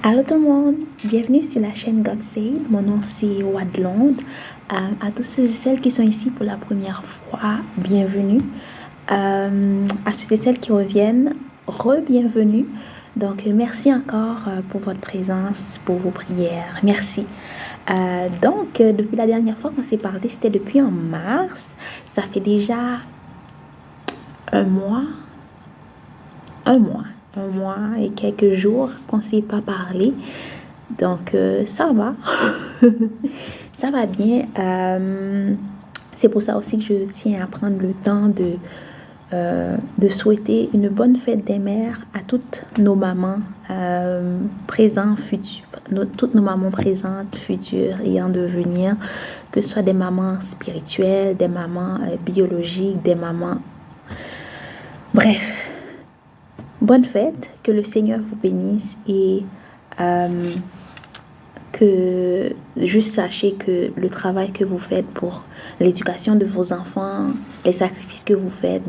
Allô tout le monde, bienvenue sur la chaîne God Save. Mon nom c'est Wadlond. À tous ceux et celles qui sont ici pour la première fois, bienvenue. À ceux et celles qui reviennent, re-bienvenue. Donc merci encore pour votre présence, pour vos prières. Merci. Depuis la dernière fois qu'on s'est parlé, c'était depuis en mars. Ça fait déjà un mois et quelques jours qu'on ne s'est pas parlé. Donc, ça va. Ça va bien. C'est pour ça aussi que je tiens à prendre le temps de souhaiter une bonne fête des mères à toutes nos mamans présentes, futures, toutes nos mamans présentes, futures et en devenir, que ce soit des mamans spirituelles, des mamans biologiques, des mamans... Bref, bonne fête, que le Seigneur vous bénisse et que juste sachez que le travail que vous faites pour l'éducation de vos enfants, les sacrifices que vous faites,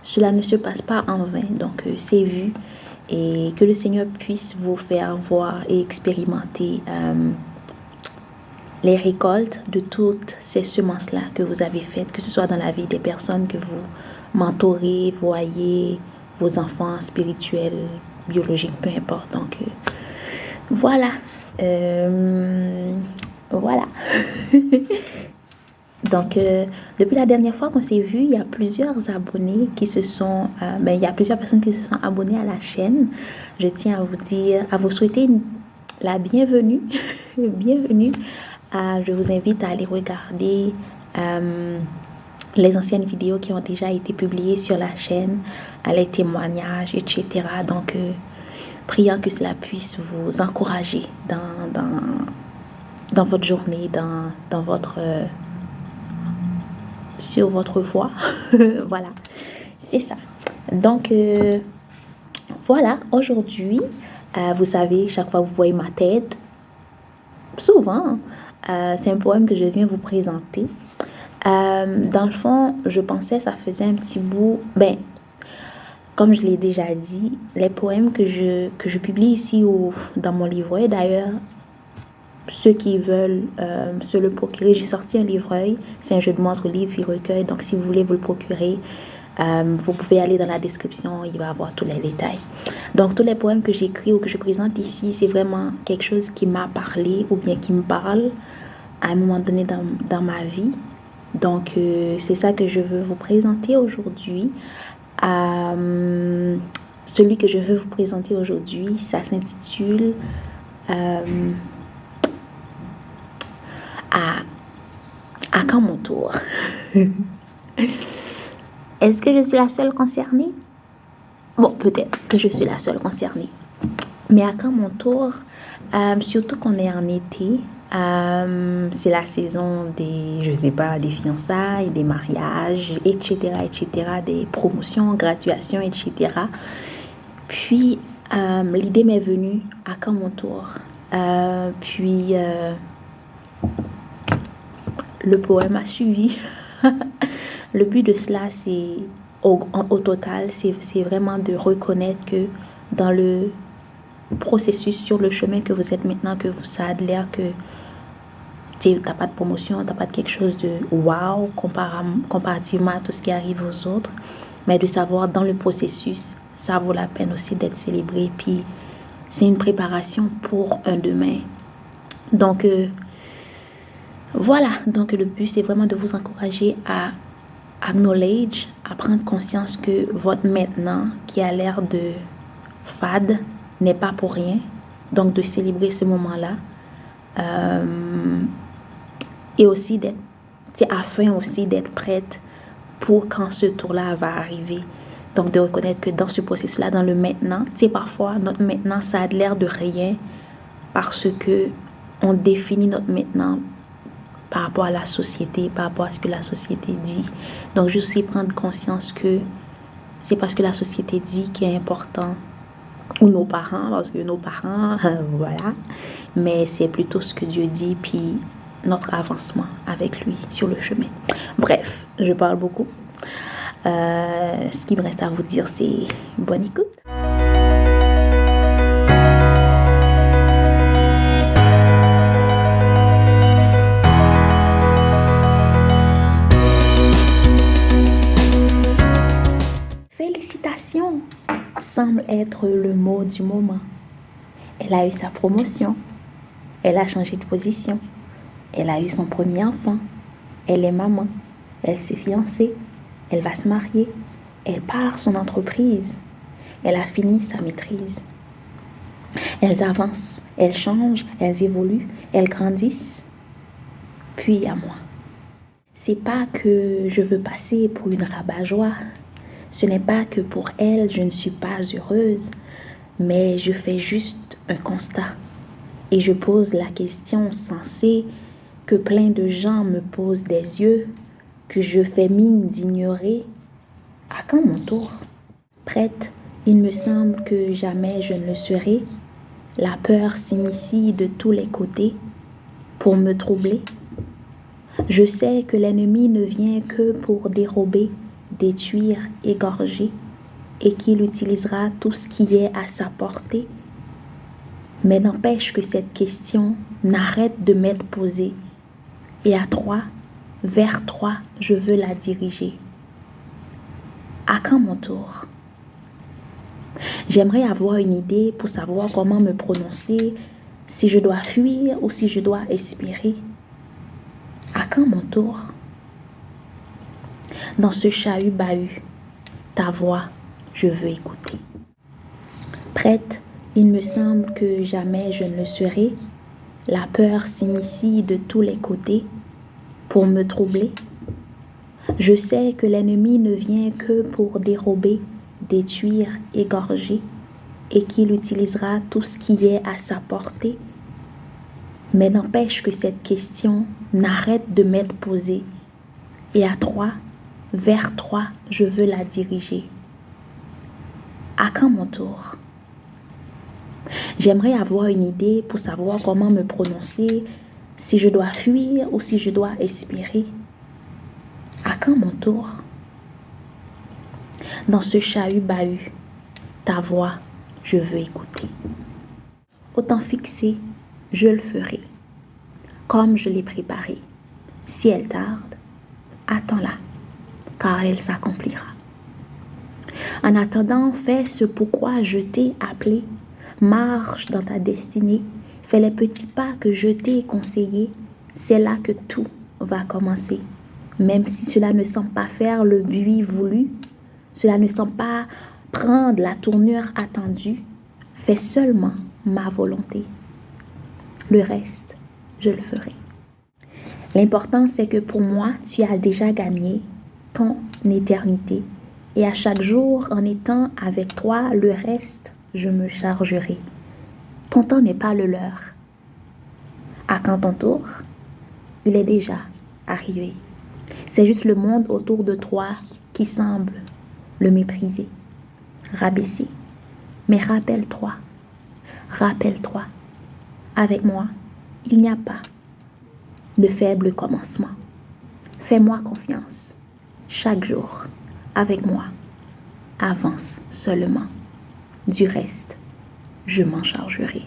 cela ne se passe pas en vain. Donc, c'est vu et que le Seigneur puisse vous faire voir et expérimenter les récoltes de toutes ces semences-là que vous avez faites, que ce soit dans la vie des personnes que vous mentorez, voyez, vos enfants spirituels, biologiques, peu importe. Donc, voilà. Voilà. Donc, depuis la dernière fois qu'on s'est vu, il y a plusieurs abonnés qui se sont... il y a plusieurs personnes qui se sont abonnées à la chaîne. Je tiens à vous dire, à vous souhaiter la bienvenue. Bienvenue. Je vous invite à aller regarder les anciennes vidéos qui ont déjà été publiées sur la chaîne, les témoignages, etc. Donc, priant que cela puisse vous encourager dans votre journée, dans votre... sur votre voie. Voilà, c'est ça. Donc, voilà, aujourd'hui, vous savez, chaque fois que vous voyez ma tête, souvent, c'est un poème que je viens vous présenter. Dans le fond, je pensais, ça faisait un petit bout, comme je l'ai déjà dit, les poèmes que je publie ici dans mon livret, d'ailleurs, ceux qui veulent se le procurer, j'ai sorti un livreuil, c'est un jeu de mots entre livre et recueil, donc si vous voulez vous le procurer, vous pouvez aller dans la description, il va avoir tous les détails. Donc tous les poèmes que j'écris ou que je présente ici, c'est vraiment quelque chose qui m'a parlé ou bien qui me parle à un moment donné dans ma vie. Donc c'est ça que je veux vous présenter aujourd'hui. Celui que je veux vous présenter aujourd'hui, ça s'intitule à quand mon tour. Est-ce que je suis la seule concernée? Bon, peut-être que je suis la seule concernée. Mais à quand mon tour? Surtout qu'on est en été. C'est la saison des fiançailles, des mariages, etc., des promotions, graduations, etc. Puis, l'idée m'est venue à quand mon tour. Le poème a suivi. Le but de cela, c'est au total, c'est vraiment de reconnaître que dans le processus, sur le chemin que vous êtes maintenant, ça a l'air que tu n'as pas de promotion, tu n'as pas de quelque chose de wow comparativement à tout ce qui arrive aux autres, mais de savoir dans le processus, ça vaut la peine aussi d'être célébré. Puis c'est une préparation pour un demain. Donc voilà, donc le but c'est vraiment de vous encourager à acknowledge, à prendre conscience que votre maintenant qui a l'air de fade n'est pas pour rien. Donc de célébrer ce moment-là. Et aussi afin aussi d'être prête pour quand ce tour-là va arriver. Donc de reconnaître que dans ce processus-là, dans le maintenant, parfois notre maintenant ça a l'air de rien parce que on définit notre maintenant par rapport à la société, par rapport à ce que la société dit. Donc juste aussi prendre conscience que c'est parce que la société dit qu'il est important, ou nos parents, parce que nos parents, voilà, mais c'est plutôt ce que Dieu dit, puis notre avancement avec lui sur le chemin. Bref, je parle beaucoup. Ce qui me reste à vous dire, c'est bonne écoute. semble être le mot du moment. Elle a eu sa promotion. Elle a changé de position. Elle a eu son premier enfant. Elle est maman. Elle s'est fiancée. Elle va se marier. Elle part son entreprise. Elle a fini sa maîtrise. Elles avancent, elles changent, elles évoluent, elles grandissent. Puis à moi. C'est pas que je veux passer pour une rabat-joie. Ce n'est pas que pour elles je ne suis pas heureuse, mais je fais juste un constat. Et je pose la question sensée que plein de gens me posent des yeux, que je fais mine d'ignorer. À quand mon tour? Prête, il me semble que jamais je ne le serai. La peur s'initie de tous les côtés pour me troubler. Je sais que l'ennemi ne vient que pour dérober, détruire, égorger, et qu'il utilisera tout ce qui est à sa portée. Mais n'empêche que cette question n'arrête de m'être posée. Et à toi, vers toi, je veux la diriger. À quand mon tour? J'aimerais avoir une idée pour savoir comment me prononcer, si je dois fuir ou si je dois espérer. À quand mon tour? Dans ce chahut-bahut, ta voix, je veux écouter. Prête, il me semble que jamais je ne le serai. La peur s'initie de tous les côtés pour me troubler. Je sais que l'ennemi ne vient que pour dérober, détruire, égorger, et qu'il utilisera tout ce qui est à sa portée. Mais n'empêche que cette question n'arrête de m'être posée. Et à toi, vers toi, je veux la diriger. À quand mon tour? J'aimerais avoir une idée pour savoir comment me prononcer, si je dois fuir ou si je dois espérer. À quand mon tour? Dans ce chahut-bahut, ta voix, je veux écouter. Autant fixé, je le ferai, comme je l'ai préparé. Si elle tarde, attends-la, car elle s'accomplira. En attendant, fais ce pourquoi je t'ai appelé. Marche dans ta destinée, fais les petits pas que je t'ai conseillés. C'est là que tout va commencer. Même si cela ne semble pas faire le but voulu, cela ne semble pas prendre la tournure attendue, fais seulement ma volonté. Le reste, je le ferai. L'important, c'est que pour moi, tu as déjà gagné ton éternité. Et à chaque jour, en étant avec toi, le reste, je me chargerai. Ton temps n'est pas le leur. À quand ton tour? Il est déjà arrivé. C'est juste le monde autour de toi qui semble le mépriser, rabaisser. Mais rappelle-toi, avec moi, il n'y a pas de faible commencement. Fais-moi confiance. Chaque jour, avec moi, avance seulement. Du reste, je m'en chargerai.